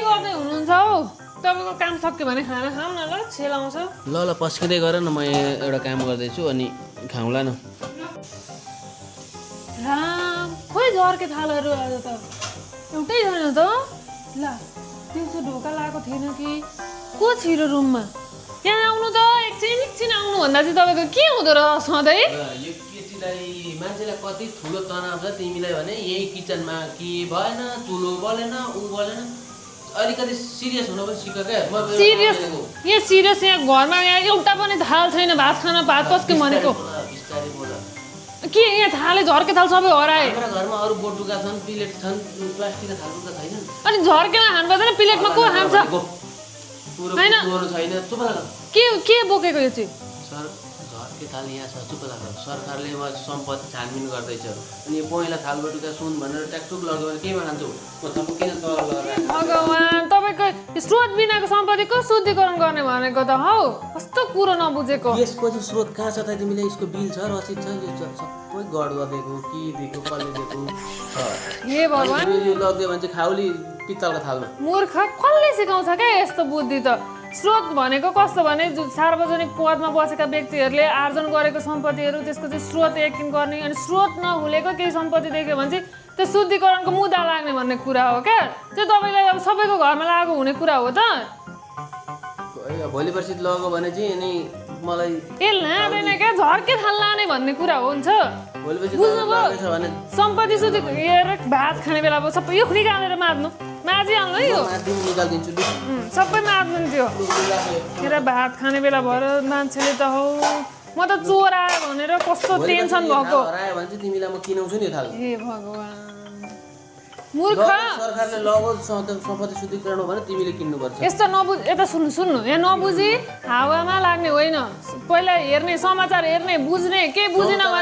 गर्दै हुनुहुन्छ हौ तपाईको काम सक्यो भने खाना खाऊ न ल छेल आउँछ ल ल पस्किँदै गर न म एउटा काम गर्दैछु अनि खाउँला न राम खोइ झर्के थालहरू आज त एउटै छैन त ल दिउँसो ढोका लगाएको थिएन कि को छिरो रुममा त्यहाँ आउनु त एकछिन आउनु भन्दा चाहिँ तपाईँको के हुँदो रहेछ सधैँ यो केटीलाई मान्छेलाई कति ठुलो तनाव छ तिमीलाई भने यही किचनमा के भएन चुलो बलेन ऊ बलेन अलिकति सिरियस हुन पनि सिक क्या सिरियस यहाँ सिरियस यहाँ घरमा यहाँ एउटा पनि थाल छैन भात खान भात पस्क्यो भनेको बिस्तारै बोल के यहाँ थाले झर्के थाल सबै हराए हाम्रा घरमा अरू बोटुका छन् प्लेट छन् प्लास्टिकका थालुका छैनन् अनि झर्केमा खानु पर्दैन प्लेटमा को खान्छ होइन छैन चुप लाग के बोकेको यो चाहिँ सर झर्के थाल यहाँ छ चुप लाग सरकारले सम्पत्ति छानबिन गर्दैछ अनि यो पहिला थाल बटुका सुन भनेर ट्याकटुक लग्यो भने केमा खान्छौ म तपाईँ किन तल लगाएर भगवान् तपाईँको स्रोत बिनाको सम्पत्तिको शुद्धिकरण गर्ने भनेको त हौ कस्तो कुरो नबुझेको यसपछि स्रोत कहाँ छ त तिमीले यसको बिल छ रसिद छ यो सबै गड गरिदिएको के दिएको कसले दिएको हे भगवान् यो लगिदियो भने चाहिँ खाउली पित्तलको थालमा मूर्ख कसले सिकाउँछ क्या यस्तो बुद्धि त स्रोत भनेको कस्तो भने सार्वजनिक पदमा बसेका व्यक्तिहरूले आर्जन गरेको सम्पत्तिहरू त्यसको चाहिँ स्रोत यकिन गर्ने अनि स्रोत नहुलेको केही सम्पत्ति देख्यो भने चाहिँ त्यो शुद्धिकरणको मुद्दा लाग्ने भन्ने कुरा हो क्या त्यो तपाईँलाई अब सबैको घरमा लागु हुने कुरा हो त भोलि पर्सि लग्यो भने चाहिँ अनि मलाई ए लाँदैन क्या झर्के थाल लाने भन्ने कुरा हो हुन्छ भोलि पर्सि बुझ्नुभयो भने सम्पत्ति शुद्धि हेर भात खाने बेला अब सबै यो निकालेर मार्नु माजिहाल्नु यो निकालिदिन्छु सबै मार्नु त्यो हेर भात खाने बेला भएर मान्छेले त हौ म त चोर आयो भनेर कस्तो टेन्सन भएको हरायो भने चाहिँ तिमीलाई म किनाउँछु नि थाल हे भगवान् मूर्ख सरकारले लगो सम्पत्ति शुद्धिकरण हो भने तिमीले किन्नुपर्छ यस्तो नबुझ यता सुन्नु यहाँ नबुझी हावामा लाग्ने होइन पहिला हेर्ने समाचार हेर्ने बुझ्ने केही बुझेन भने